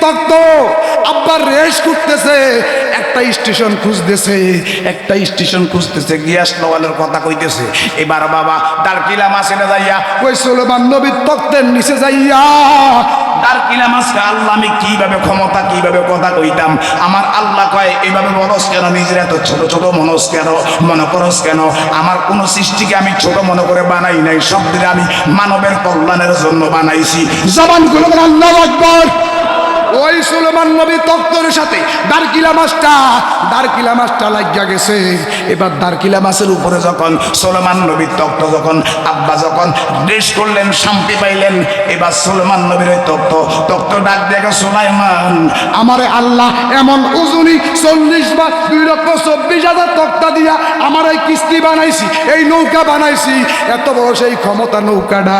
তক্ত আব্বার রেস করতেছে, একটা স্টেশন খুঁজতেছে, গ্যাস নওয়ালের কথা কইতেছে। এবার বাবা দারকিলা মাসে যাইয়া ওই সুলেমান নবীর তক্তের নিচে যাইয়া দারকিলা মাসকে আল্লাহ আমি কিভাবে ক্ষমতা কিভাবে কথা কইতাম। আমার আল্লাহ কয় এইভাবে বলস কেন, নিজের এত ছোট ছোট মনস কেন, মনে করস কেন? আমার কোন সৃষ্টিকে আমি ছোট মনে করে বানাই নাই, সব দিকে আমি মানবের কল্যাণের জন্য বানাইছি। জবান খুলে বলেন আল্লাহু আকবার। ওই সুলেমান নবী তক্তের সাথে দারকিলা মাছটা লাগিয়া গেছে। এবার দারকিলা মাছের উপরে যখন সুলেমান নবীর তক্ত যখন আব্বা যখন দেশ করলেন, শান্তি পাইলেন, এবার সুলেমান নবীর ওই তক্ত ডাক দেখে, সুলাইমান আমারে আল্লাহ এমন উজুনি 40 বা 2,24,000 তক্তা দিয়া আমার এই কিস্তি বানাইছি, এই নৌকা বানাইছি, এত বড় সেই ক্ষমতা নৌকাটা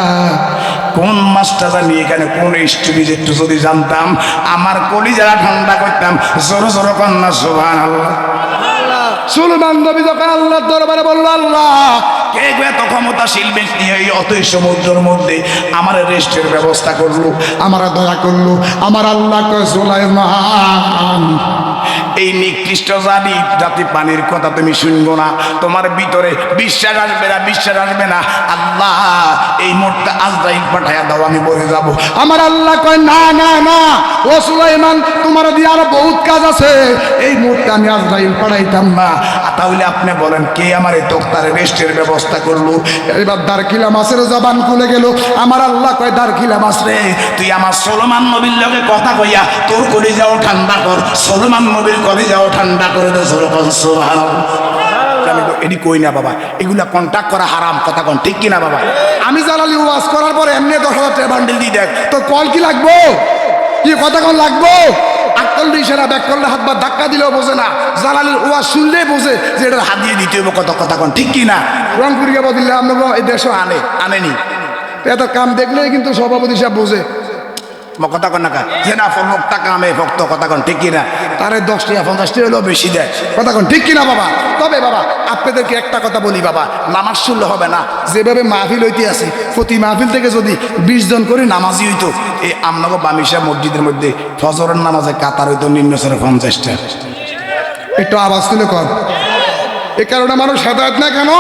কোন মাছটা জানি এখানে কোন স্টোরিজ একটু যদি জানতাম আমার কলিজাটা ঠান্ডা করতাম। জোরে জোরে কন্যা সুবহানাল্লাহ। সুলেমান নবী যখন আল্লাহর দরবারে বলল, আল্লাহ কে এত ক্ষমতাশীল ব্যক্তি এই অতই সমুদ্রের মধ্যে আমার রেস্টের ব্যবস্থা করলো, আমার দয়া করলো। আমার আল্লাহ কয়, সুলাইমান এই নিকৃষ্ট জাতি পানির কথা তুমি শুনবো না, তোমার ভিতরে বিশ্বাস আসবে না। আল্লাহ এই মুহূর্তে আজরাইল পাঠায়া দাও, আমি বলে যাব। আমার আল্লাহ কয়, না না না ও সুলাইমান, তোমার দিয়ে আরো বহুত কাজ আছে, এই মুহূর্তে আমি আজরাইল পাঠাইতাম না। তাহলে আপনি বলেন কে আমার এই তক্তার রেস্টের ব্যবস্থা করলো? এবার দারকিলা মাছের জবান খুলে গেল। আমার আল্লাহ কয়, দারকিলা মাছ রে, তুই আমার সুলেমান নবীর লগে কথা কইয়া তোর কলিজাও ঠান্ডা কর, সুলেমান নবীর কলিজাও ঠান্ডা করে দে। আমি এডি কই না বাবা, এগুলা কন্ট্যাক্ট করা হারাম, কথা কন ঠিক কিনা বাবা? আমি জালালি ওয়াজ করার পরে এমনি 10,000 টাকা বান্ডিল দিয়ে দেখ, তোর কল কি লাগবো? কি কথা কন লাগবো? আকল ইশারা ব্যাক করলে হাত বা ধাক্কা দিলেও বোঝে না, জালালির ওয়াজ শুনলেই বোঝে যে এটা হাত দিয়ে দিতে হবে, কথা কন ঠিক কিনা? রংপুরিয়া বদিলে আপনার এই দেশও আনেনি, এত কাম দেখলেই কিন্তু সভাপতি সাহেব বোঝে কথা কন না যে না ফলকটা কামে ভক্ত, কথা কন ঠিক কিনা? তারে 10 টাকা 50 টাকা হলেও বেশি দেয়, কথা কন ঠিক কিনা বাবা? তবে বাবা আপনাদেরকে একটা কথা বলি বাবা, নামাজ শুনলে হবে না। যেভাবে মাহফিল হইতে আছে, প্রতি মাহফিল থেকে যদি 20 জন করে নামাজি হইতো, এই আমনগর বামিশা মসজিদের মধ্যে ফজরের নামাজে কাতার হইতো নিম্নসরে 50টা। একটু আওয়াজ তুলে কর। এ কারণে মানুষ হেদায়েত না কেন?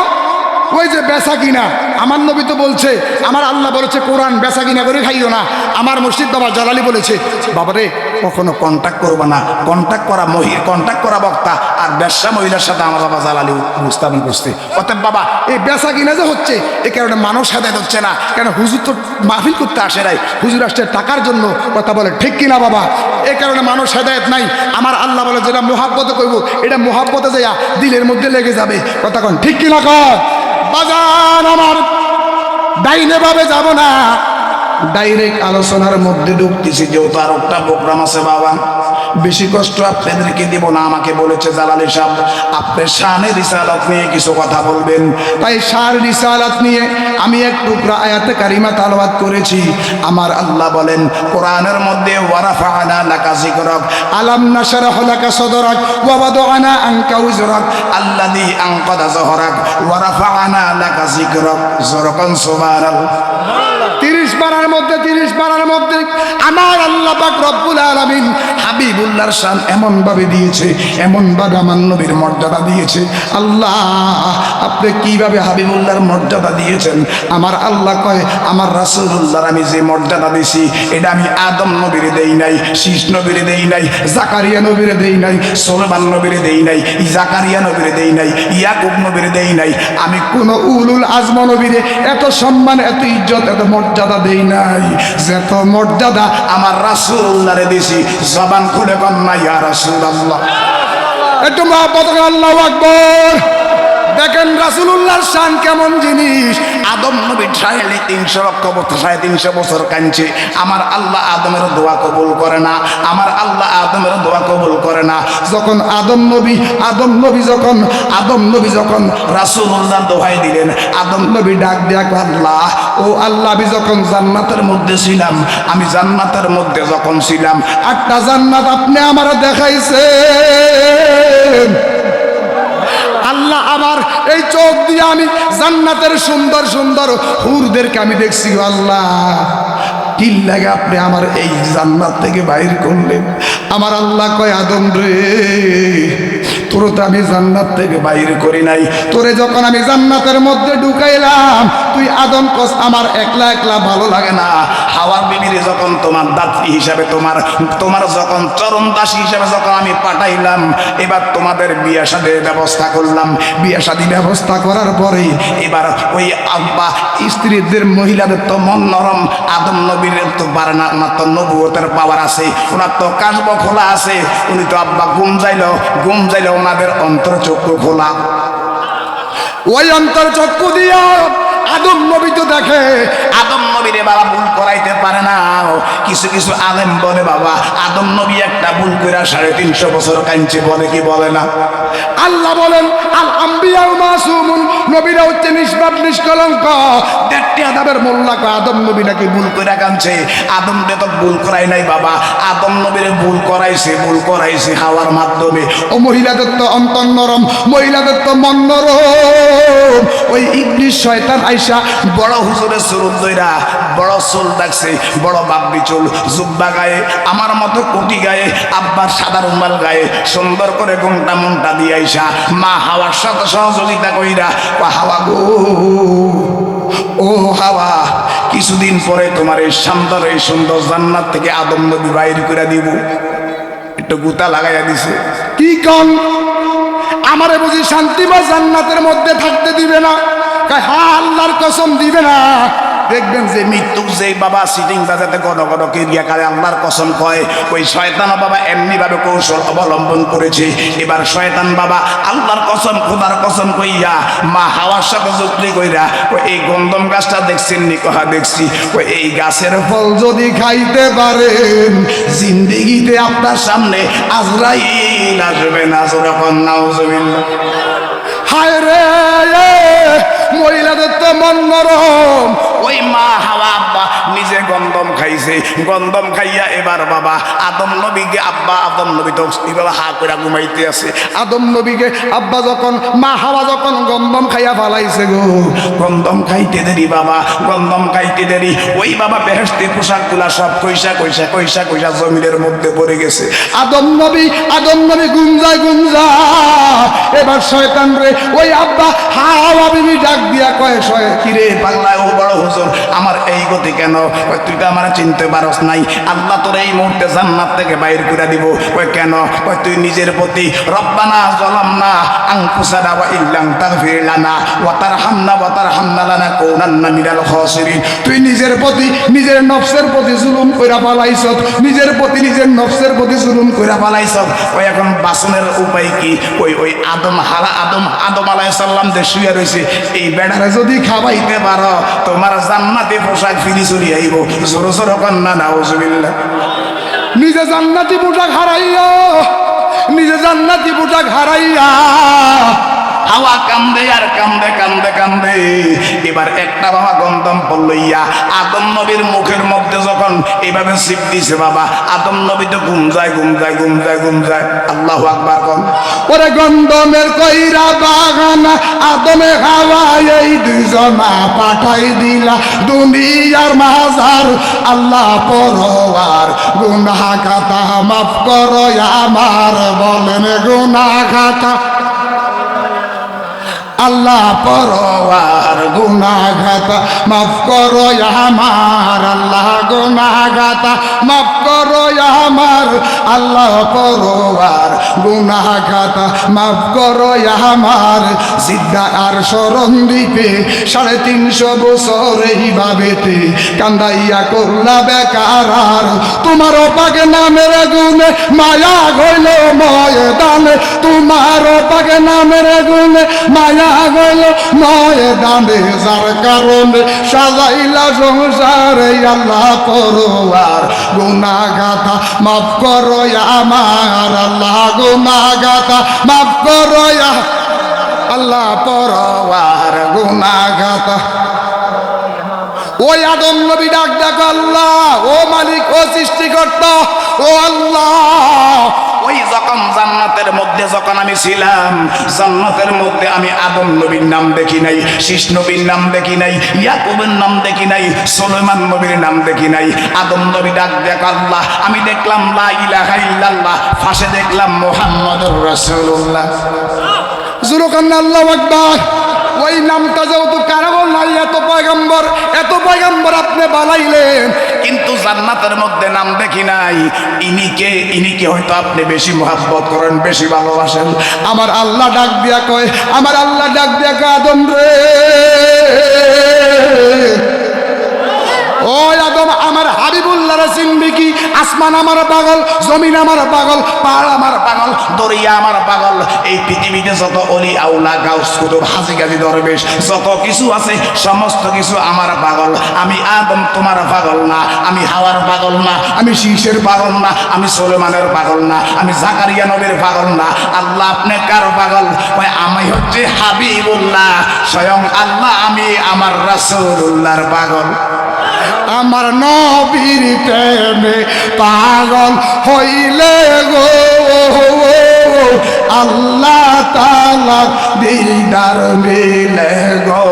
ওই যে বেচা কিনা, আমার নবী তো বলছে, আমার আল্লাহ বলেছে কোরআন বেচা কিনা করে খাইও না। আমার মুর্শিদ বাবা জালালি বলেছে, বাবারে কখনো কন্ট্যাক্ট করবো না, কন্ট্যাক্ট করা বক্তা আর ব্যবসা মহিলার সাথে আমার বাবা জালালি উপস্থাপন করছে। অতএব বাবা এই বেচা কিনা যে হচ্ছে, এ কারণে মানুষ হেদায়েত হচ্ছে না কেন? হুজুর তো মাহফিল করতে আসে নাই, হুজুর আসছে টাকার জন্য, কথা বলে ঠিক কিনা বাবা? এ কারণে মানুষ হেদায়েত নাই। আমার আল্লাহ বলে যেটা মোহাব্বতে করবো, এটা মোহাব্বতে যাইয়া দিলের মধ্যে লেগে যাবে, কথা কন ঠিক কিনা? কর বাজান আমার ডাইনে ভাবে যাব না, ডাইরেক্ট আলোচনার মধ্যে ঢুকতেছি, যেহেতু আর একটা প্রোগ্রাম আছে বাবা, বেশি কষ্ট আপনাদেরকে দিব না। আমাকে বলেছে জালালি সাহেব আপনি শানে রিসালাত নিয়ে কিছু কথা বলবেন, তাই শান রিসালাত নিয়ে আমি এক টুকরা আয়াতে কারিমা তেলাওয়াত করেছি। আমার আল্লাহ বলেন কোরআনের মধ্যে, ওয়ারাফা'না লাকা যিকরাক আলাম নাশরাহ লাকা সাদরাক ওয়া ওয়াদা'না আনকা উযরাক আল্লাযী আনকাযা যহরাক ওয়ারাফা'না লাকা যিকরাক। যরকান সুবহানাল্লাহ। 30 পারার মধ্যে আমার আল্লাহ পাক রব্বুল আলামিন হাবিবুল্লাহর শান এমন ভাবে দিয়েছে, এমন ভাবে আমার নবীর মর্যাদা দিয়েছে। আল্লাহ আপনি কিভাবে হাবিবুল্লাহর মর্যাদা দিয়েছেন? আমার আল্লাহ কয়, আমার রাসূলুল্লাহর আমি যে মর্যাদা দিছি, এটা আমি আদম নবীরে দেই নাই, শীষ নবীরে দেই নাই, জাকারিয়া নবীরে দেই নাই, সুলাইমান নবীরে দেই নাই, জাকারিয়া নবীরে দেই নাই, ইয়াকুব নবীরে দেই নাই। আমি কোন উলুল আজম নবীরে এত সম্মান, এত ইজ্জত, এত মর্যাদা দেই নাই, যত মর্যাদা আমার রাসূলুল্লাহরে দিছি। জবান খুলে কন্যা ইয়া রাসূলুল্লাহ, একটু মহব্বত করে আল্লাহু আকবার। দেখেন রাসূলুল্লাহর শান কেমন জিনিস। আদম নবী 350 বছর কাঁদছে, আমার আল্লাহ আদমের দোয়া কবুল করে না, আমার আল্লাহ আদমের দোয়া কবুল করে না। যখন আদম নবী যখন রাসূলুল্লাহ দোহাই দিলেন, আদম নবী ডাক দেয়া, আল্লাহ ও আল্লাহ, আমি যখন জান্নাতের মধ্যে ছিলাম, আমি জান্নাতের মধ্যে যখন ছিলাম, 8টা জান্নাত আপনি আমার দেখাইছেন। আল্লাহ আমার এই চোখ দিয়ে আমি জান্নাতের সুন্দর সুন্দর হুরদেরকে আমি দেখছি। আল্লাহ কি লাগে আপনি আমার এই জান্নাত থেকে বাইর করলেন? আমার আল্লাহ কয়, আদম রে, তোরে তো আমি জান্নাত থেকে বাইর করি নাই। তোরে যখন আমি জান্নাতের মধ্যে ঢুকাইলাম, তুই আদম কস আমার একলা একলা ভালো লাগে না। হাওয়া বিবিরে যখন তোমার দাত্রী হিসাবে, তোমার যখন চরণ দাসী হিসাবে যখন আমি পাঠাইলাম, এবার তোমাদের বিয়া শাদীর ব্যবস্থা করলাম। বিয়া শাদী ব্যবস্থা করার পরে এবার ওই আব্বা স্ত্রীদের, মহিলাদের তো মন নরম, আদম নবীর তো পারে না, ওনার তো নবুয়তের পাওয়ার আছে, ওনার তো কাশব খোলা আছে। উনি তো আব্বা ঘুম যাইল ওনাদের অন্তর্চক্ষু খোলা। ওই অন্তর্চক্ষু দিয়া আদম নবী তো দেখে, আদম নবীরে বাবা ভুল করাইতে পারে না। কিছু কিছু আলেম বলে বাবা আদম নবী একটা ভুল করে 350 বছর কাঁদছে, বলে কি বলে না? আল্লাহ বলেন আল আম্বিয়া মাসুমুন, নবীরা হচ্ছে নিষ্পাপ নিষ্কলঙ্ক। 1.5 আদাবের মোল্লা কয় আদম নবী নাকি ভুল করে কাঁদছে। আদম রে তো ভুল করাই নাই বাবা, আদম নবীরে ভুল করাইছে হাওয়ার মাধ্যমে। ও মহিলাদের তো অন্তর নরম, মহিলাদের তো মন নরম। ওই ইবলিস শয়তান আইসা বড় হুজুরের সুরত দইরা বড় চুল ডাকছে, বড় বাব্বি চুল, জুব্বা গায়ে, আমার মতো কোটি গায়ে, আব্বার সাদা রুমাল গায়ে, সুন্দর করে ঘুমটা মুনটা দিয়ে আইসা মা হাওয়ার সাথে সহযোগিতা কইরা, হাওয়া গো, ও হাওয়া, কিছুদিন পরে তোমার এই শান্তর এই সুন্দর জান্নাত থেকে আদম নবী বাইর করে দিব। একটু গুতা লাগাইয়া দিছে। কি কন? আমারে বুঝি শান্তি বা জান্নাতের মধ্যে থাকতে দিবে না? হ্যাঁ, আল্লাহর কসম দিবে না। দেখবেন যে মৃত্যু যে বাবা সিটিং বাজাতে গদ গদ কেরিয়া কালে আল্লাহর কসম কয়, ওই শয়তান বাবা এমনি ভাবে কৌশল অবলম্বন করেছে। এবার শয়তান বাবা আল্লাহর কসম, খোদার কসম কইয়া মা হাওয়ার সাথে যুক্তি কইরা, এই গন্ধম গাছটা দেখছেন নি? কহা দেখছি। এই গাছের ফল যদি খাইতে পারেন, জিন্দেগিতে আপনার সামনে আজরাইল আসবে না। যখন নাউজুবিল্লাহ। হায় রে, মহিলাদের তো মন নরম। ওই মা হাওয়া আব্বা নিজে গন্ধম খাইছে, গন্ধম খাইয়া এবার বাবা আদম নবীকে, আব্বা আদম নবী তো এবার হা করে ঘুমাইতে আছে। আদম নবীকে আব্বা যখন, মা হাওয়া যখন গন্ধম খাইয়া ফালাইছে গো, গন্ধম খাইতে দেরি বাবা, গন্ধম খাইতে দেরি। ওই বাবা বেহেশতের পোশাকগুলা সব কইসা জমিনের মধ্যে পড়ে গেছে। আদম নবী গুমজায়। এবার শয়তান রে ওই আব্বা হাওয়া বিবি ডাক দিয়া কয়, কিরে পাগলায় ও বড় হুজুর, আমার এই গতি কেন? তুই তো আমার চিনতে পারস নাই, আল্লাহ তোর এই মুহূর্তে জান্নাত থেকে বাইর করে দিব। কয় কেন? কয় তুই নিজের প্রতি রব্বানা যালামনা আনফুসানা ওয়া ইল্লাম তাগফির লানা ওয়া তারহামনা লানাকুনান্না মিনাল খাসিরিন। তুই নিজের প্রতি, নিজের নফসের প্রতি জুলুম কইরা পালাইছ, নিজের নফসের প্রতি জুলুম কইরা পালাইছ। ওই এখন বাসনের উপায় কি? ওই আদম আলাইহিস সালাম যে শুয়ে রইছে, এই বেড়ারে যদি খাওয়াইতে পারো, তোমার জান্নাতি পোশাক ফিরি চলি আইব। জোর জোর কন্যা নাউজুবিল্লাহ। নিজে জান্নাতি পোশাক হারাইয়া হাওয়া কান্দে আর কান্দে। এবার একটা বাবা গন্ধম পড়লইয়া আদম নবীর মুখের মধ্যে যখন এইভাবে সিপ দিছে বাবা, আদম নবী তো ঘুম যায়। আল্লাহু আকবার কোন। ওরে গন্ধমের কইরা বাগান আদমে হাওয়া, এই দুইজনা পাঠাই দিলা দুনিয়ার মাঝার। আল্লাহ পরওয়ার গুনাহ খাতা মাফ করো আমার, বলেন গুনাহ খাতা। আল্লাহ পরওয়ার গুনাহ খাতা মাফ করো আমার, আল্লাহ গুনাহ খাতা মাফ করো আমার। আল্লাহ পরওয়ার গুনাহ খাতা মাফ করো আমার। জিদ্দা আর শরণ দিতে 350 বছর এইভাবেতে কান্দাইয়া করলা বেকার। আর তোমার পাকে নামের গুণে মায়া হইল ময়দানে, তোমার পাকে নামের গুণে মায়া গেল ময়দানে, যার কারণে সাজাইলা সংসারে। আল্লাহ পরওয়ার গুনাহ খাতা মাফ করো আমার, আল্লাহ গুনাহ খাতা মাফ করো। আল্লাহ পরওয়ার গুনাহ খাতা। ওই আদম নবী ডাক ডাক, আল্লাহ ও মালিক, ও সৃষ্টিকর্তা, ও আল্লাহ। ওই যখন জান্নাতের মধ্যে মধ্যে যখন আমি ছিলাম, জান্নাতের মধ্যে আমি আদম নবীর নাম দেখি নাই, শীষ নবীর নাম দেখি নাই, ইয়াকুবের নাম দেখি নাই, সুলাইমান নবীর নাম দেখি নাই। আদম নবী ডাক দেখ আল্লাহ, আমি দেখলাম লা ইলাহা ইল্লাল্লাহ, পাশে দেখলাম মুহাম্মাদুর রাসূলুল্লাহ। জুরকান আল্লাহু আকবার। ওই নামটা যেহেতু কারো নাই, এত পয়গম্বর আপনি বানাইলেন, কিন্তু জান্নাতের মধ্যে নাম দেখি নাই। ইনিকে হয়তো আপনি বেশি মহব্বত করেন, বেশি ভালোবাসেন। আমার আল্লাহ ডাক দিয়া কয়, আদম রে, ও আদম, আমার হাবিবুল্লাহ রে চিনবি কি? আসমান আমার পাগল, জমিন আমার পাগল, পাহাড় আমার পাগল, দরিয়া আমার পাগল। এই পৃথিবীতে যত অলি আউলা গাউস কুতুব হাজি গাজী দরবেশ যত কিছু আছে, সমস্ত কিছু আমার পাগল। আমি আদম তোমার পাগল না, আমি হাওয়ার পাগল না, আমি শীষের পাগল না, আমি সুলাইমানের পাগল না, আমি জাকারিয়া নবীর পাগল না। আল্লাহ আপনি কার পাগল? ওই আমি হচ্ছে হাবিবুল্লাহ, স্বয়ং আল্লাহ, আমি আমার রাসূলুল্লাহর পাগল। আমার নবীর প্রেমে পাগল হইলে গো, আল্লাহ তাআলা দিদার মিলে গো।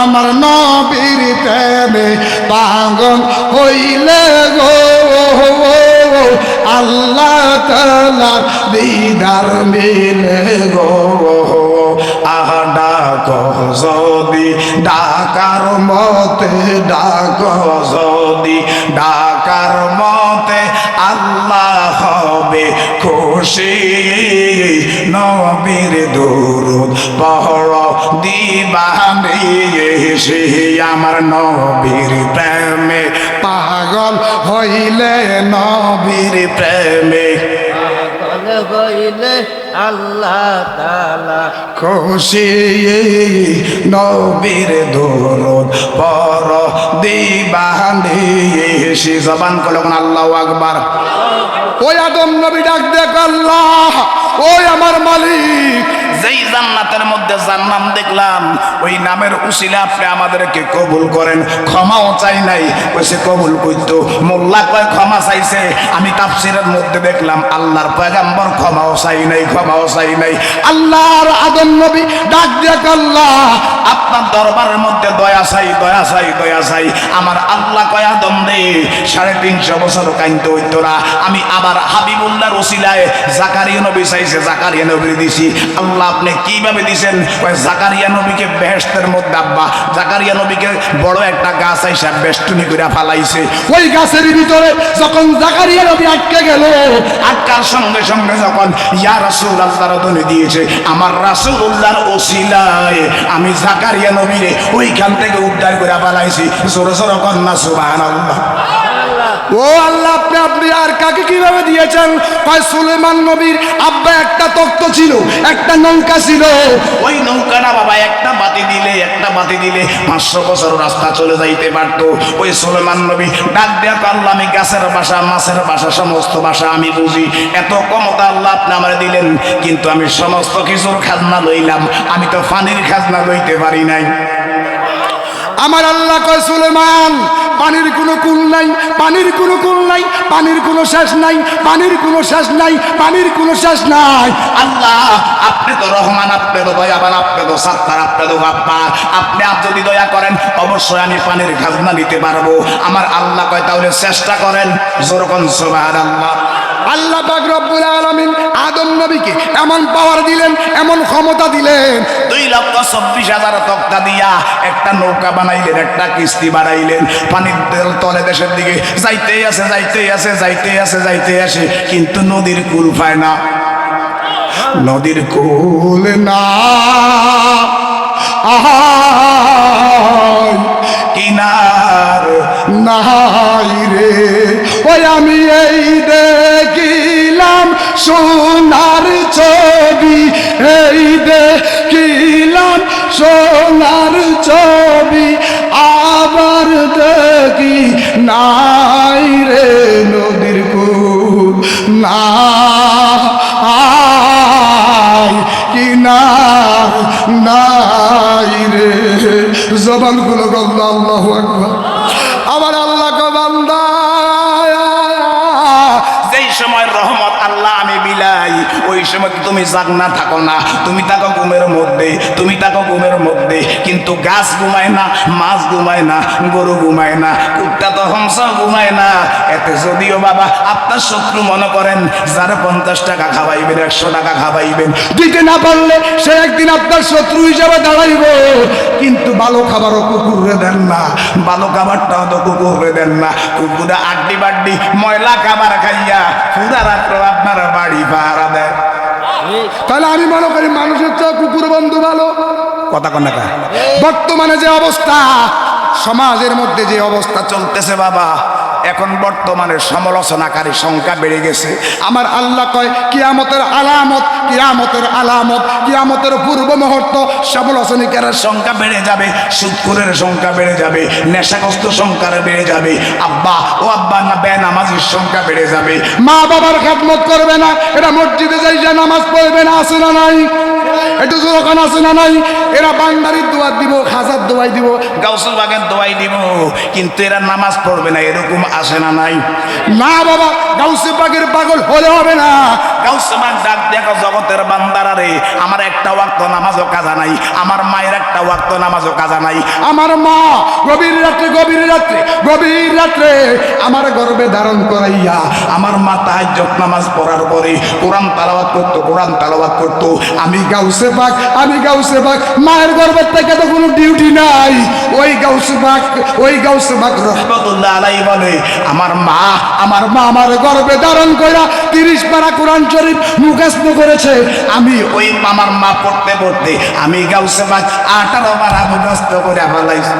আমার নবীর প্রেমে পাগল হইলে গো, আল্লাহ তাআলা দিদার মিলে গো। আহা ডাকো যদি ডাকার মতে, ডাকো যদি ডাকার মতে, আল্লাহ হবে খুশি। নবীর দুরূদ পড় দিবানিশি, আমার নবীর প্রেমে পাগল হইলে, নবীর প্রেমে হইলে আল্লাহ তাআলা খুশি। নবীর দুরূদ পড় দিবানিশি। জবান করো আল্লাহু আকবার। ওই আদম নবী ডাক দেখ আল্লাহ, ওই আমার মালিক, যেই জান্নাতের মধ্যে যার নাম দেখলাম, ওই নামের উসিলা আপনি আমাদেরকে কবুল করেন। ক্ষমাও চাই নাই, কইছে কবুল করতো। মোল্লা কয় ক্ষমা চাইছে। আমি তাফসীরের মধ্যে দেখলাম আল্লাহর পয়গম্বর ক্ষমাও চাই নাই। আল্লাহর আদম নবী ডাক দেখ আল্লাহ, আপনার দরবারের মধ্যে দয়া চাই। আমার আল্লাহ কয় আদম রে, 350 বছর কাইনতে হইতো না। আমি আবার হাবিবুল্লাহর ওসিলায় জাকারিয়া নবী চাইছে, জাকারিয়া নবী দিছি। আল্লাহ আপনি কিভাবে দিছেন? জাকারিয়া নবীকে বেহেশতের মধ্যে, আব্বা জাকারিয়া নবীকে বড় একটা গাছ আইসা বেষ্টনী করে ফালাইছে। ওই গাছের ভিতরে যখন জাকারিয়া নবী আটকে গেল, আটকার সঙ্গে সঙ্গে যখন ইয়া রাসূলুল্লাহ ধ্বনি দিয়েছে, আমার রাসূলুল্লাহর ওসিলায় আমি জাকারিয়া নবীরে ওইখান থেকে উদ্ধার করে ফালাইছি। জোরে জোরে কন্যা সুবহানাল্লাহ। ও আল্লাহ, আপনি আর কাকে কিভাবে দিয়েছেন? কয় সুলাইমান নবীর আব্বা একটা তখ্ত ছিল, একটা নৌকা ছিল। ওই নৌকাটা বাবা একটা বাতি দিলে 500 বছর রাস্তা চলে যাইতে পারতো। ওই সুলাইমান নবী ডাক দেয়া আল্লাহ, আমি গাছের ভাষা, মাছের ভাষা, সমস্ত ভাষা আমি বুঝি। এত ক্ষমতা আল্লাহ আপনি আমার দিলেন, কিন্তু আমি সমস্ত কিছুর খাজনা লইলাম, আমি তো পানির খাজনা লইতে পারি নাই। আমার আল্লাহ কয় সুলাইমান, পানির কোনো কুল নাই, পানির কোনো কুল নাই, পানির কোনো শেষ নাই, পানির কোনো শেষ নাই, পানির কোনো শেষ নাই। আল্লাহ আপনি তো রহমান, আপনি তো দয়াবান, আপনি তো সাত্তার, আপনি তো গাফফার। আপনি যদি দয়া করেন অবশ্যই আমি পানির খাজনা নিতে পারবো। আমার আল্লাহ কয় তাহলে চেষ্টা করেন। জোরকন সুবহানাল্লাহ। আল্লাহ পাক রব্বুল আলামিন আদম নবীকে এমন পাওয়ার দিলেন, এমন ক্ষমতা দিলেন, 2,24,000 তক্তা দিয়া একটা নৌকা বানাইলেন, একটা কিস্তি বানাইলেন। পানির তলে দেশের দিকে যাইতে আসে, কিন্তু নদীর কুল পায় না। নদীর কুল না, কিনার নাই রে। ওই আমি এই দেখিলাম সোনার ছবি, এই দেখিলাম সোনার ছবি, আবার দেখি নাই রে নদীর কুল নাই, কিনার নাই রে। জবান গুলো আল্লাহু আকবার। আবার আল্লাহ গো বান্দা, যেই সময় রহমত আল্লাহ আমি দিলাই, ওই সময় তুমি জাগ না থাকো না, তুমি থাকো ঘুমের মধ্যে, তুমি থাকো ঘুমের মধ্যে। কিন্তু গাছ ঘুমায় না, মাছ ঘুমায় না, গরু ঘুমায় না, কুত্তা তো হংস ঘুমায় না। এতে যদিও বাবা আপনার শত্রু মনে করেন যারা 50 টাকা খাওয়াইবেন, 100 টাকা খাওয়াইবেন, দিতে না পারলে সে একদিন আপনার শত্রু হিসাবে দাঁড়াইব। কিন্তু ভালো খাবারও কুকুরে দেন না, ভালো খাবারটাও তো কুকুরে দেন না। কুকুরে আড্ডি বাড্ডি ময়লা খাবার খাইয়া পুরা রাত্র আপনার বাড়ি পাহারা দেয়। তাহলে আমি মনে করি মানুষের চেয়ে কুকুর বন্ধু ভালো। কথা কন না। বর্তমানে যে অবস্থা সমাজের মধ্যে, যে অবস্থা চলতেছে বাবা, এখন বর্তমানে সমালোচনাকারী সংখ্যা বেড়ে গেছে। আমার আল্লাহ কয় কিয়ামতের আলামত, কিয়ামতের আলামত, কিয়ামতের পূর্ব মুহূর্ত সমালোচনাকারীর সংখ্যা বেড়ে যাবে, সুদখোরের সংখ্যা বেড়ে যাবে, নেশাগ্রস্ত সংখ্যা বেড়ে যাবে, আব্বা ও আব্বা না বেনামাজির সংখ্যা বেড়ে যাবে, মা বাবার খেদমত করবে না, এরা মসজিদে যাই নামাজ পড়বে না, আছে না নাই? একটু যখন আছে না নাই? এরা বান্দারির দোয়া দিব, খাজার দোয়াই দিব, গাউসুল বাগের দোয়াই দিব, কিন্তু এরা নামাজ পড়বে না, এরকম আসে না নাই? না বাবা, গাউসে পাকের পাগল হলে হবে না। গাউসে পাক ডাক দেখো জগতের বান্দারা রে, আমার একটা ওয়াক্ত নামাজও কাজা নাই, আমার মায়ের একটা ওয়াক্ত নামাজও কাজা নাই। আমার মা গভীর রাত্রে গভীর রাত্রে গভীর রাত্রে আমার গর্ভে ধারণ করাইয়া আমার মা তাহাজ্জুদ নামাজ পড়ার পরে কোরআন তেলাওয়াত করতো, কোরআন তেলাওয়াত করতো। আমি গাউসে পাক, আমি গাউসে পাক, মায়ের গর্ভের থেকে তো কোনো ডিউটি নাই। ওই গাউসে পাক, ওই গাউসে পাক রহমাতুল্লাহ আলাইহি বলে আমার মা আমার গর্ভে ধারণ কইরা 30 পারা কোরআন শরীফ মুখস্থ করেছে। আমি ওই আমার মা পড়তে পড়তে আমি গাউসে পাক 18 পারা মুখস্থ করে ফেলাইছি।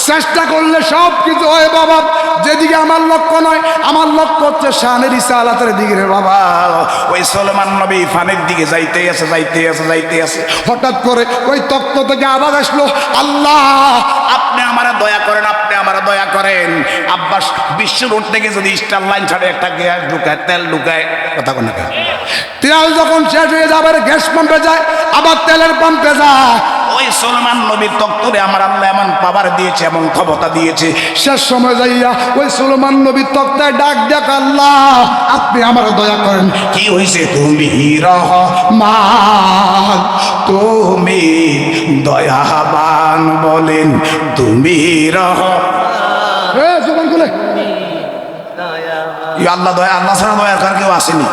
চেষ্টা করলে সব কিছু হয় বাবা। যেদিকে আমার লক্ষ্য নয়, আমার লক্ষ্য হচ্ছে শানের রিসালাতের দিকে রে বাবা। ওই সুলাইমান নবী ফানের দিকে যাইতে আছে। হঠাৎ করে ওই তক্ত থেকে আওয়াজ আসলো, আল্লাহ আপনি আমারে দয়া করেন, আপনি আমারে দয়া করেন। আব্বাস বিশ্ব রোড থেকে যদি স্টার লাইন ছাড়ে একটা গ্যাস ঢুকায়, তেল ঢুকায়, কথা কোন না, তেল যখন শেষ হয়ে যাবে গ্যাস পাম্পে যায়, আবার তেলের পাম্পে যায়। ওই সুলাইমান নবীর তক্তরে আমার আল্লাহ এমন পাওয়ার দিয়েছে, এমন ক্ষমতা দিয়েছে, শেষ সময় যাইয়া ওই সুলাইমান নবীর তক্তায় ডাক দেখ, আল্লাহ আপনি আমার দয়া করেন। কি হয়েছে? তুমি রহমান, তুমি দয়াবান, বলেন তুমি জবান খুলে আল্লাহ দয়া, আল্লাহ ছাড়া দয়ার কার কেউ আসেনি।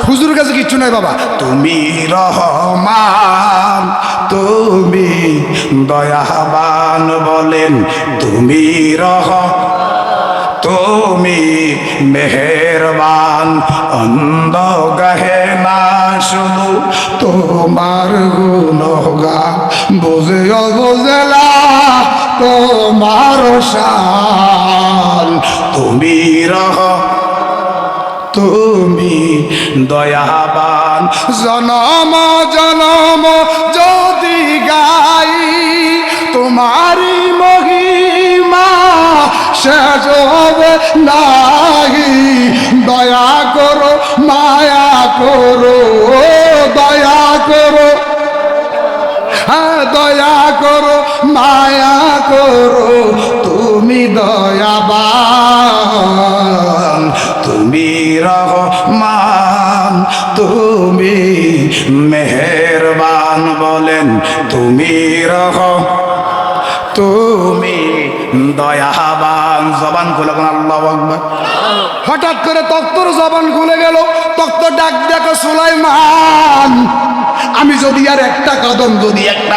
হুজুরের কাছে কিচ্ছু নাই বাবা। তুমি রহমান, তুমি দয়াবান, বলেন তুমি তুমি মেহেরবান। অন্ধ গাহে না শুধু তোমার গুণগান, বুঝেও বুঝলা তোমার শান। তুমি তুমি দয়াবান। জনম জনম যদি গাই তোমারি মহিমা, শেষ হবে নাহি। দয়া করো, মায়া করো, দয়া করো, হ্যাঁ দয়া করো, মায়া করো, তুমি দয়াবান, তুমি রহমান, তুমি মেহেরবান, বলেন তুমি তুমি দয়াবান। জবান খুলে আল্লাহু আকবার। হঠাৎ করে তক্তর জবান খুলে গেল। তক্ত ডাক দেখো, সুলাইমান আমি যদি আর একটা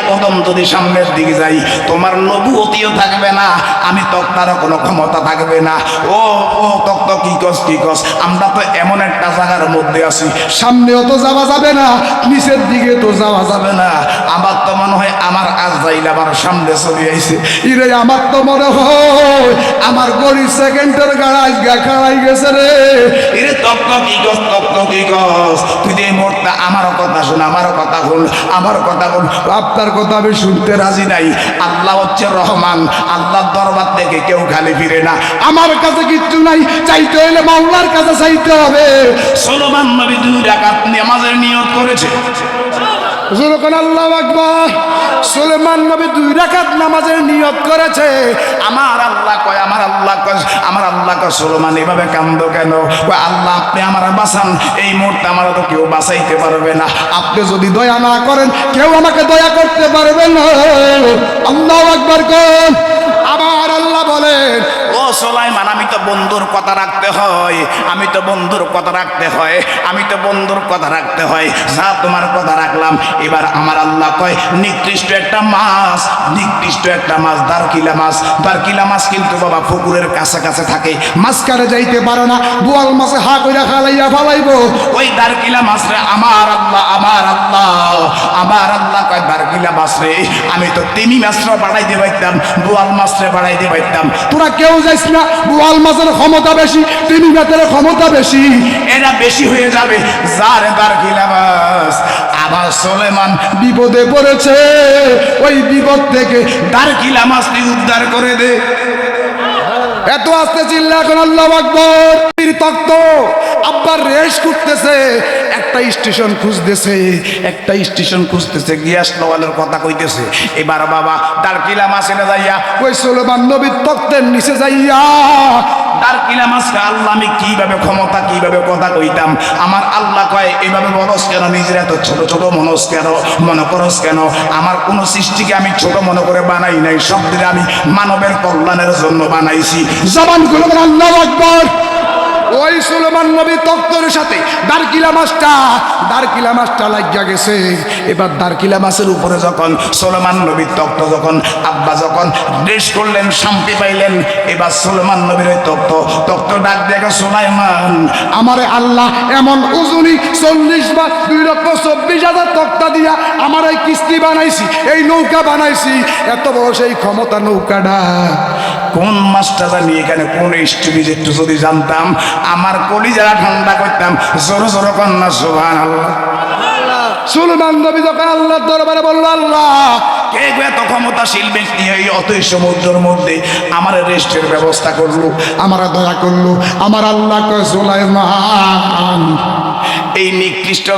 কদম যদি সামনের দিকে যাই, তোমার নবুয়তিও থাকবে না, আমি তক্তারও কোনো ক্ষমতা থাকবে না। ও ও তক্ত কি কস, আমরা তো এমন একটা জায়গার মধ্যে আছি, সামনেও তো যাওয়া যাবে না, নিচের দিকে তো যাওয়া যাবে না। আমার তো মনে হয় আমার আজরাইল আমার সামনে চলে আইছে। ইরে আমার তো মনে হয় আমার গড়ি সেকেন্ডের গাড়াই খাড়াই গেছে রে। ইরে তক্ত কি কস, তুই যে মোটটা আমারও কথা শোন, আমার কথা বল, আমার কথা বল। আপনার কথা আমি শুনতে রাজি নাই। আল্লাহ হচ্ছে রহমান, আল্লাহর দরবার থেকে কেউ খালি ফিরে না। আমার কাছে কিচ্ছু নাই, চাইতে হইলে মাওলার কাছে চাইতে হবে। সুলাইমান নবী 2 রাকাত নামাজের নিয়ত করেছে। যখন আল্লাহু আকবার সুলেমান নবী 2 রাকাত নামাজের নিয়ত করেছে আমার আল্লাহ কয় সুলেমান এভাবে কান্দো কেন? কয় আল্লাহ আপনি আমার বাঁচান, এই মুহূর্তে আমার তো কেউ বাঁচাইতে পারবে না, আপনি যদি দয়া না করেন কেউ আমাকে দয়া করতে পারবে না। আল্লাহু আকবার কোন। আবার আল্লাহ বলেন ও সুলাইমান আমি তো বন্ধুর কথা রাখতে হয়, যা তোমার কথা রাখলাম। এবার আমার আল্লাহ কয় নিকৃষ্ট একটা মাছ দারকিলা মাছ কিন্তু বাবা পুকুরের কাছে কাছে থাকে, মাঝখানে যাইতে পারে না, বোয়াল মাছে হা কইরা খালাইয়া ফালাইবো ওই দারকিলা মাছ রে আমার আল্লাহ কয় দারকিলা মাছ রে আমি তো তিমি মাছরা বাড়াইতে পারতাম, বোয়াল মাছরে বাড়াইতে পারতাম, তোরা কেউ যাইস না, বোয়াল মাছের ক্ষমতা বেশি, তিমি মাছের ক্ষমতা বেশি, এরা বেশি হয়ে যাবে, যারে দারকিলা মাছ। আবার সুলেমান বিপদে পড়েছে, ওই বিপদ থেকে দারকিলা মাছটি উদ্ধার করে দে। এত আস্তে চিল্লা এখন আল্লাহু আকবার। তক্ত আব্বার রেশ করতেছে, একটা স্টেশন খুঁজতেছে, গ্যাস লোয়ালের কথা কইতেছে। এবার বাবা দারকিলা মাছ এনে যাইয়া ওই সুলেমান নবীর তক্তের নিচে যাইয়া দারকিলা মাছকে আল্লাহ আমি কিভাবে কথা কইতাম। আমার আল্লাহ কয় এইভাবে বলস কেন, নিজের এত ছোট ছোট মনে করস কেন? আমার কোন সৃষ্টিকে আমি ছোট মনে করে বানাই নাই, সব দিকে আমি মানবের কল্যাণের জন্য বানাইছি। জবান খুলে বলেন আল্লাহু আকবার। ওই সুলেমান নবী তক্তের সাথে দারকিলা মাছটা লাগিয়া গেছে। এবার দারকিলা মাছের উপরে যখন সুলেমান নবীর তক্ত যখন আব্বা যখন ড্রেস করলেন, শান্তি পাইলেন, এবার সুলেমান নবীর ওই তক্ত ডাক দেখে সুলাইমান আমারে আল্লাহ এমন ওজনই 40 বা 2,24,000 তক্তা দিয়া আমার এই কিস্তি বানাইছি, এই নৌকা বানাইছি, এত বড় সেই ক্ষমতা নৌকাটা কোন মাছটা জানি এখানে কোন স্টোরিজ একটু যদি জানতাম আমার কলিজাটা ঠান্ডা করতাম। জোরে জোরে কন্যা সুবহানাল্লাহ। সুলেমান নবী যখন আল্লাহর দরবারে বলল আল্লাহ কে এত ক্ষমতাশীল ব্যক্তি এই অতই সমুদ্রের মধ্যে আমার রেস্টের ব্যবস্থা করলো, আমার দয়া করলো। আমার আল্লাহ কয় সুলাইমান এই নিকৃষ্ট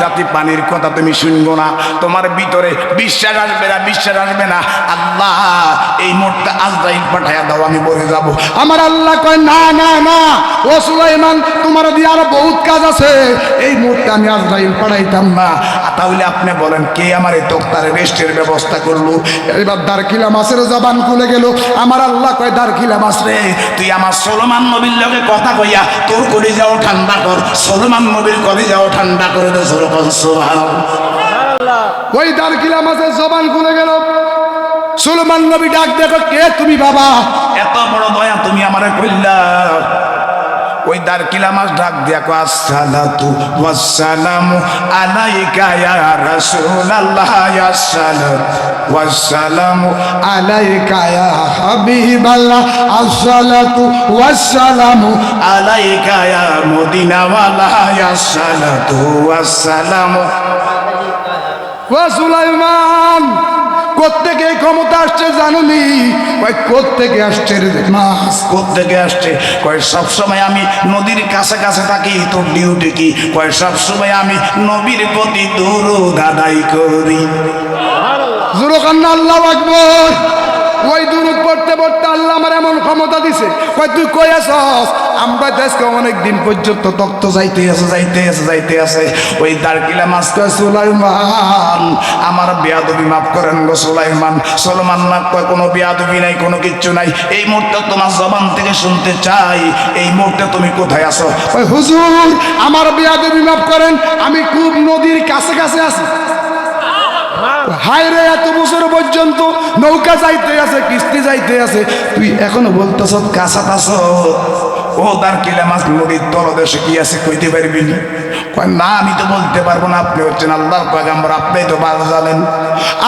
জাতি পানির কথা তুমি শুনবো না, তোমার ভিতরে বিশ্বাস আসবে না। আল্লাহ এই মুহূর্তে আজরাইল পাঠায়া দাও, আমি বলে যাব। আমার আল্লাহ কয় না না না ও সুলাইমান তোমার দিয়ে আরো বহুত কাজ আছে, এই মুহূর্তে আমি আজরাইল পাঠাইতাম না। তাহলে আপনি বলেন কে আমার এই তক্তার রেস্টের ব্যবস্থা করলো? এবার দারকিলা মাছের জবান খুলে গেল। আমার আল্লাহ কয় দারকিলা মাছ রে তুই আমার সুলেমান নবীর লগে কথা কইয়া তোর কলিজাও ঠান্ডা কর, সুলেমান নবীর কলিজাও ঠান্ডা করে দে। সুবহানাল্লাহ। ওই দারকিলা মাছের জবান খুলে গেল। সুলেমান নবী ডাক দেখো কে তুমি বাবা, এত বড় দয়া তুমি আমারে কইলা। ওই দারকিলা মাছ ডাক দিয়া কয় আসসালাতু ওয়াসসালামু আলাইকা ইয়া রাসূলুল্লাহ, আসসালাতু ওয়াসসালামু আলাইকা ইয়া হাবিবাল্লাহ, আসসালাতু ওয়াসসালামু আলাইকা ইয়া মদিনাওয়ালা, আসসালাতু ওয়াসসালামু। ও সুলাইমান কোত্থেকে ক্ষমতা আসছে জানুনি? কয় কোত্থেকে আসছে রে মাছ, কোত্থেকে আসছে? কয় সবসময় আমি নদীর কাছে কাছে থাকি, তোর ডিউটি কি? কয় সবসময় আমি নবীর প্রতি দরুদ আদায় করি। জোরে কান্না আল্লাহু আকবার। ওই দুরুদ পড়তে পড়তে আল্লাহ আমার এমন ক্ষমতা দিছে, কয় তুই কই আসস? আমরা আজকে অনেক দিন পর্যন্ত তক্ত যাইতে আছে। ওই দারকিলা মাছ কয় সুলাইমান আমার বেয়াদবি মাফ করেন গো সুলাইমান। সুলেমান না কয় কোনো বেয়াদবি নাই, কোনো কিচ্ছু নাই, এই মুহূর্তে তোমার জবান থেকে শুনতে চাই এই মুহূর্তে তুমি কোথায় আছো? ওই হুজুর আমার বেয়াদবি মাফ করেন, আমি খুব নদীর কাছে কাছে আছি। হায় রে এত বছর পর্যন্ত নৌকা যাইতে আছে, কিস্তি যাইতে আছে, তুই এখনো বলতেছ কাছাত আছো? ও দারকিলা মাছ নদীর তলদেশে কি আছে কইতে পারবি না? কয় না আমি তো বলতে পারবো না, আপনি হচ্ছেন আল্লাহর পয়গম্বর, আপনি তো ভালো জানেন।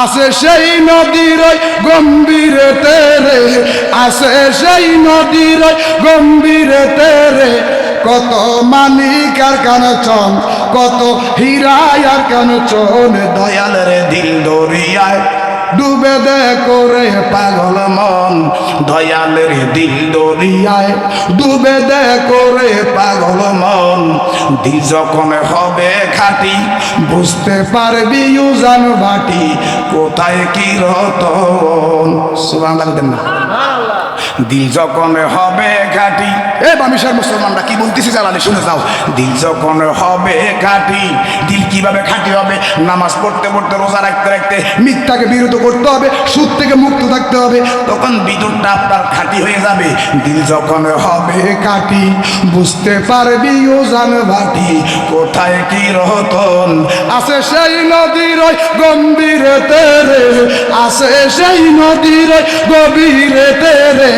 আছে সেই নদীর গম্ভীরে তেরে, আছে সেই নদীর গম্ভীরে তেরে, কত মানিক আর কাঞ্চন, কত হীরা আর কাঞ্চন, দয়াল রে দিল দরিয়ায় ডুবে দে করে পাগল মন, দয়াল রে দিল দরিয়ায় ডুবে দে করে পাগল মন, দিল যখন হবে খাঁটি বুঝতে পারবি উজান বাটি কোথায় কি রতন। সুবহানাল্লাহ দেন না। দিল যখন হবে খাঁটি, এ বামিশার মুসলমানরা কি বলতেছি জালালি শুনে যাও। দিল যখন হবে খাঁটি, দিল কিভাবে খাঁটি হবে? নামাজ পড়তে পড়তে, রোজা রাখতে রাখতে মিথ্যাকে বিরত করতে হবে, সুদ থেকে মুক্ত থাকতে হবে, তখন ভিতরটা আপনার খাঁটি হয়ে যাবে। দিল যখন হবে খাঁটি বুঝতে পারবি ওজান ভাটি কোথায় কি রতন। আছে সেই নদীর ওই গম্ভীরে তেরে, আছে সেই নদীর ওই গভীরে তেরে,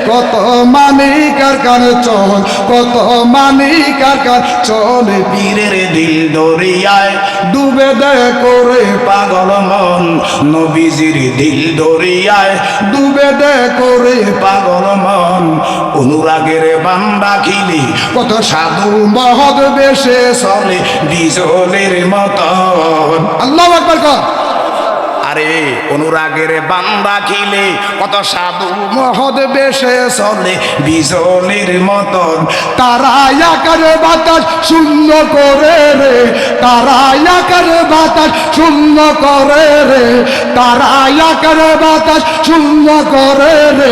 কত মানিকার কার চল, কত মানিকার কার চল, পীরের দিল দরিয়ায় ডুবে দেয় করে পাগল মন, নবীজির দিল দরিয়ায় ডুবে দেয় করে পাগল মন। অনুরাগের বান্দা খিলি কত সাধু মহৎ বেশে চলে বিজলের মতন। আল্লাহু আকবার কর। আরে অনুরাগের বান্দা খিলে কত সাধু মহৎ বেশে চলে বিজলের মতন। তারা আকার বাতাস শূন্য করে রে, তারা আকার বাতাস শূন্য করে রে, তারা আকার বাতাস শূন্য করে রে,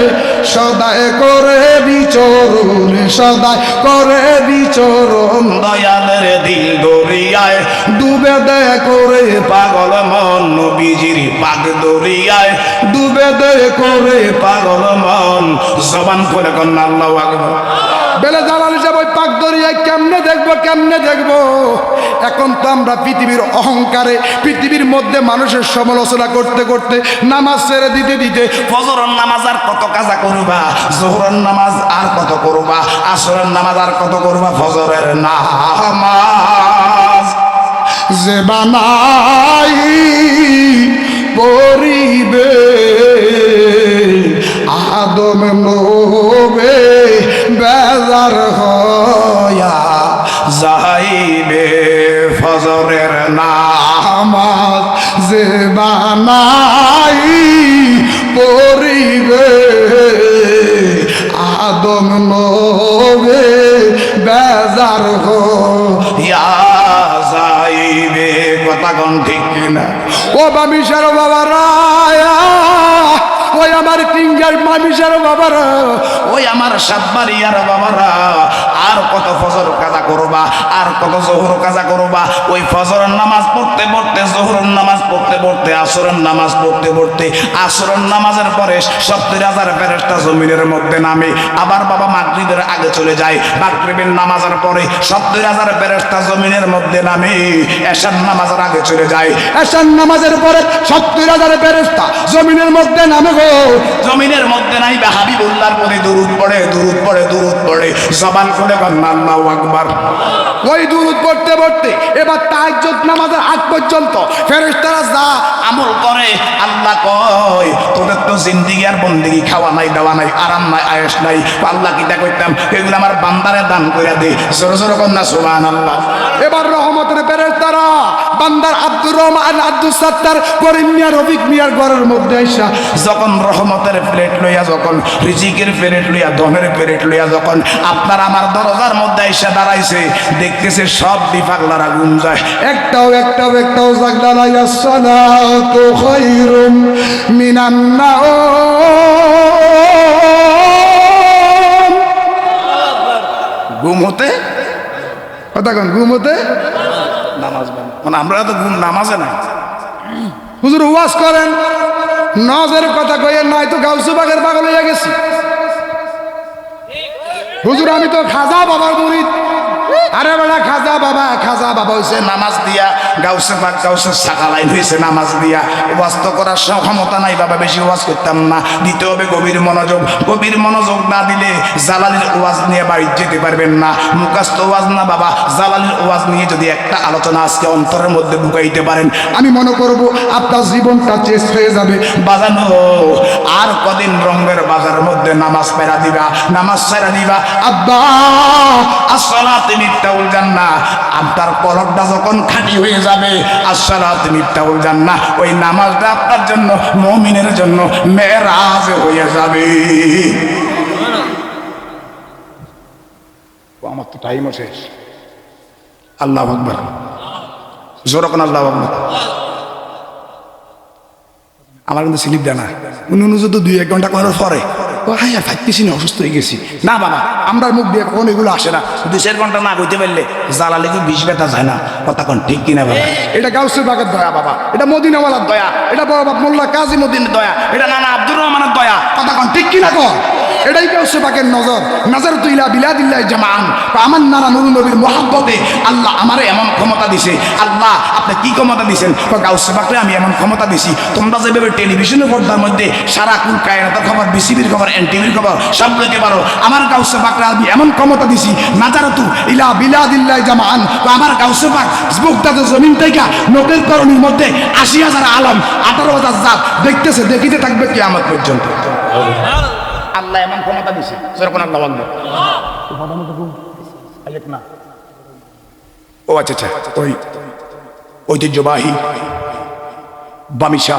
সদায় করে বিচরণ, সদায় করে বিচরণ। দয়ালের দিল দরিয়ায় ডুবে দেয় করে পাগল মন, নবীজির পাক দরিয়ায় ডুবে দেয় করে পাগল মন। জবান করে কন্যা আল্লাহু আকবার। বেলে জালাল যাব ওই পাক দরিয়ায় কেমনে দেখবো, কেমনে দেখবো? এখন তো আমরা পৃথিবীর অহংকারে, পৃথিবীর মধ্যে মানুষের সমালোচনা করতে করতে, নামাজ ছেড়ে দিতে দিতে, ফজরের নামাজ আর কত কাজা করবা, জোহরের নামাজ আর কত করবা, আসরের নামাজ আর কত করবা, ফজরের নামাজ যে বানাই পরিবে আদম নবে বেজার হয়া যাইবে, ফজরের নামাজ যে বানাই পরিবে আদম নবে বেজার হয়া যাইবে। কথা কোন ঠিক কিনা? ও বামিশার বাবারা, ওই আমার কিঙ্গার মামিশার বাবারা, ওই আমার সাতবাড়িয়ার বাবারা, আর কত ফজর কাজা করবা, আর কত জোহর কাজা করবা? ওই ফজরের নামাজ পড়তে পড়তে, জোহরের নামাজ পড়তে পড়তে, আসরের নামাজ পড়তে পড়তে, আসরের নামাজের পরে 70,000 ফেরেশতা জমিনের মধ্যে নামে। আবার বাবা মাগরিবের আগে চলে যায়, মাগরিবের নামাজের পরে 70,000 ফেরেশতা জমিনের মধ্যে নামে। এশার নামাজের আগে চলে যায়, এশার নামাজের পরে 70,000 ফেরেশতা জমিনের মধ্যে নামে। গো জমিনের মধ্যে নাই বা হাবিবুল্লাহর পরে দুরূদ পড়ে, দুরূদ পড়ে, দুরূদ পড়ে। জবান খুলে বলেন আল্লাহু আকবার। ওই দুরূদ পড়তে পড়তে এবার তাহাজ্জুদ নামাজের আগ পর্যন্ত ফেরেশতারা যা আমল করে, আল্লাহ কয় তোদের তো জিন্দেগি আর বন্দেগি, খাওয়া নাই, দেওয়া নাই, আরাম নাই, আয়েশ নাই, আল্লাহ কিটা কইতাম এগুলো আমার বান্দারে দান করে দে। জোরে জোরে কন্যা সুবহানাল্লাহ। এবার রহমতের ফেরেশতারা বান্দার আব্দুর রহমান, আব্দুল সাত্তার, করিম মিয়া, রফিক মিয়ার ঘরের মধ্যে আইসা যখন রহমতের প্লেট লইয়া, যখন রিজিকের প্লেট লইয়া, ধনের প্লেট লইয়া যখন আপনার আমার দরজার মধ্যে আইসা দাঁড়াইছে, দেখতেছে সব বিপাগলারা গুম যায়, একটাও জাগদা নাই। আসসালাতু খায়রুম মিনান নাওম। ঘুম হতে কথা কোন, ঘুম হতে নামাজ বানা, মানে আমরা তো ঘুম নামাজে নাই। হুজুর ওয়াজ করেন, নামাজের কথা কইয়েন নাই তো গাউসু বাগের পাগল হইয়া গেছি। হুজুর আমি তো খাজা বাবার মুরিদ। আরে বেটা খাজা বাবা হয়েছে নামাজ দিয়া, গাউসে পাক গাউসের শাখা লাইন হয়েছে নামাজ দিয়া। ওয়াজ তো করার ক্ষমতা নাই বাবা, বেশি ওয়াজ করতাম না। দিতে হবে গভীর মনোযোগ, গভীর মনোযোগ না দিলে জালালির ওয়াজ নিয়ে বাড়ি যেতে পারবেন না। মুখস্থ ওয়াজ না বাবা, জালালির ওয়াজ নিয়ে যদি একটা আলোচনা আজকে অন্তরের মধ্যে ঢুকাইতে পারেন, আমি মনে করব আপনার জীবনটা চেঞ্জ হয়ে যাবে। বাজানো আর কদিন রঙের বাজার মধ্যে নামাজ পেরা দিবা, নামাজ ছেড়া দিবা। আব্বা আসসালাতু মিফতাহুল জান্নাহ, আপনার কলবটা যখন খাঁটি হয়ে যাবে, আসসালাতু মিফতাহুল জান্নাহ, ওই নামাজটা আপনার জন্য, মুমিনের জন্য মেরাজ হয়ে যাবে। আমার তো টাইম শেষ। আল্লাহু আকবার, জোরে কোন আল্লাহু আকবার। আমার কিন্তু স্লিপ দেয় না, উনি যদি 2-1 ঘন্টা করার পরে ও হ্যাঁ ফাইতেছি না, অসুস্থ হয়ে গেছি। না বাবা, আমরা মুখ দিয়ে কখন এগুলো আসে না। 2-4 ঘন্টা না কইতে পারলে জ্বালালে কি বিষ ব্যথা যায় না? কথা কোন ঠিক কিনা বাবা? এটা গাউসুল বাগের দয়া বাবা, এটা মদিনাওয়ালার দয়া, এটা বাবা মোল্লা কাজী মদিনের দয়া, এটা নানা আব্দুর রহমানের দয়া। কথা কোন ঠিক কিনা কর? এটাই গাউসুল বাগের নজর। নজর তুইলা বিলাদিল্লাহ জামান, আমার নানা নুরু নবীর মহব্বতে আল্লাহ আমারে এমন ক্ষমতা দিছে। আল্লাহ আপনি কি ক্ষমতা দিছেন? গাউসুল বাগরে আমি এমন ক্ষমতা দিছি, তোমরা যেভাবে টেলিভিশনের পর্দার মধ্যে সারাক্ষণ কায়নাতের খবর, বিসিবির খবর, এনটিভির খবর সব লইতে পারো, আমার গাউসে পাকরে আমি এমন ক্ষমতা দিছি। নাজারাতু ইলা বিলাদিল্লাহ জামান, আমার গাউসে পাক মুক্তাদের জমিন থেকে নোটের করণীর মধ্যে 80,000 আলম 18,000 জাত দেখতেছে, দেখিতে থাকবে কিয়ামত পর্যন্ত। আল্লাহ এমন ক্ষমতা দিছে, যেরকম আল্লাহ বলবে। ও আচ্ছা আচ্ছা, ওই ঐতিহ্যবাহী বামিশা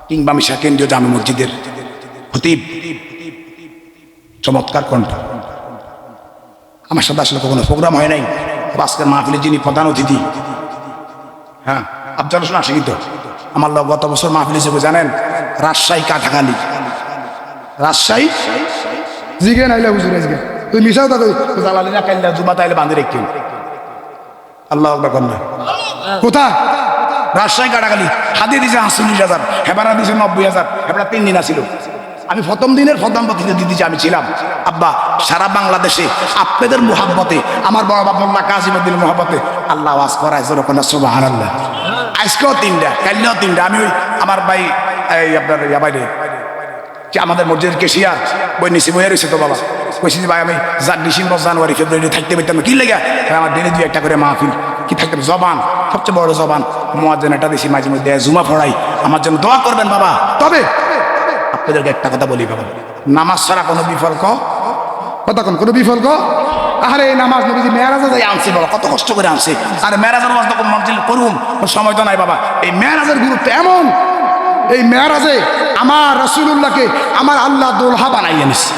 কিংবামিশা কেন্দ্রীয় জামে মসজিদের খতিব, চমৎকার কণ্ঠ। আমার সাথে আসলে কখনো প্রোগ্রাম হয় নাই, আজকের মাহফিলের যিনি প্রধান অতিথি, হ্যাঁ আফজাল হোসেন আশিকিত আমার লোক গত বছর মাহফিল হিসেবে জানেন রাজশাহী কাটাখালী, রাজশাহী জিগে নাইলে হুজুর আজকে তুই মিশাও তা জ্বালালি না, কাইল্লা জুমা তাইলে বাঁধে রেখে আল্লাহ আকবার কন্যা। কোথায়? রাজশাহী কাটাখালী। হাদিয়ে দিয়েছে 48,000, হেবারা দিয়েছে 90,000। হেবারা 3 দিন আসিল। আমি প্রথম দিনের প্রধান অতিথি দিদি আমি ছিলাম। আব্বা সারা বাংলাদেশে আপনাদের মোহাব্বতে, আমার বড় বাবা মোল্লা কাসিমউদ্দিনের মোহাব্বতে আল্লাহ ওয়াজ করায় যখন সুবহানাল্লাহ। আজকেও 3টা, কালকেও 3টা। আমি ওই আমার ভাই এই আপনার বাইরে যে আমাদের মসজিদের কেশিয়ার বই নিচে বইয়া রয়েছে তো বাবা, কইছি যে ভাই আমি ডিসেম্বর জানুয়ারি ফেব্রুয়ারি থাকতে পারতাম না, কি লেগে আমার দিনে 2-1টা করে মাহফিল কি থাকতে জবান, সবচেয়ে বড় জবান মুয়াজ্জিন এটা দিছি, মাঝে মধ্যে জুমা পড়াই, আমার জন্য দোয়া করবেন বাবা। তবে আপনাদেরকে একটা কথা বলি বাবা, নামাজ ছাড়া কোনো বিফল কথা কোনো বিফল আরে এই নামাজ নবীজি মেরাজে যাই আনছে বাবা, কত কষ্ট করে আনছে। আর মেরাজের ওয়াজ তখন মঞ্জিল করুম, সময় তো নাই বাবা। এই মেরাজের গুরুত্ব এমন, এই মেরাজে আমার রাসূলুল্লাহকে আমার আল্লাহ দোলহা বানাইয়া নিছে।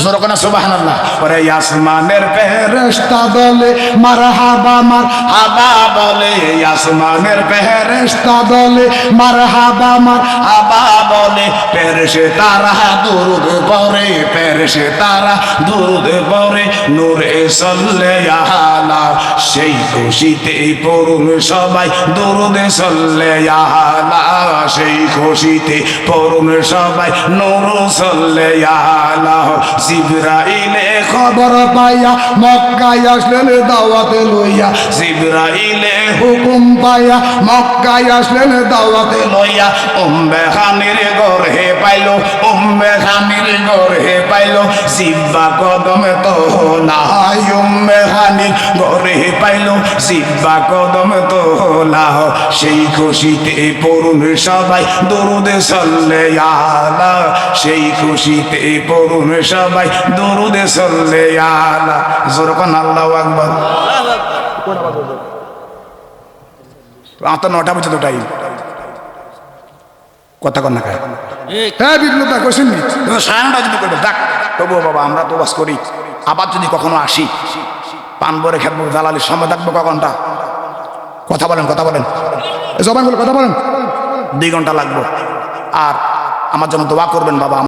জোরকনা সুবহানাল্লাহ। ওরে আসমানের ফেরেশতা দলে মারহাবা মারহাবা বলে, আসমানের ফেরেশতা দলে মারহাবা মারহাবা বলে, ফেরেশতারা দুরূদ পড়ে, ফেরেশতারা দুরূদ পড়ে, নূরে সাল্লাল্লাহু আলা, সেই খুশিতে পড়ুন সবাই দুরূদে সাল্লাল্লাহু আলা, সেই খুশিতে পড়ুন সবাই নূর সাল্লাল্লাহু আলা। জিবরাইলে খবর পাইয়া মক্কায় আসলেন দাওয়াতে লইয়া, জিবরাইলে হুকুম পাইয়া মক্কায় আসলেন দাওয়াতে লইয়া, উম্মে হানির গর্হে পাইলো, উম্মে হানির গর্হে পাইলো, জিব্বা কদমে তো নাই, উম্মে হানির গর্হে পাইলো, জিব্বা কদমে তো না, সেই খুশিতে পড়ুন সবাই দরুদে সাল্লাল্লাহু আলা, সেই খুশিতে পড়ুন সবাই দরুদে সাল্লাল্লাহু আলা। যখন আল্লাহু আকবার। রাত 9টা পর্যন্ত টাইম, কথা কন না খায়। হ্যাঁ বিপ্লব দা কোশ্চেন নি সায়নটা যদি করবে দেখ, তবুও বাবা আমরা তো বাস করি। আবার যদি কখনো আসি পান ভরে খেতবো, দালালির সময় থাকবো কখনটা। কথা বলেন জবানগুলো কথা বলেন, 2 ঘন্টা লাগবো। আর আমার জন্য দোয়া করবেন বাবা।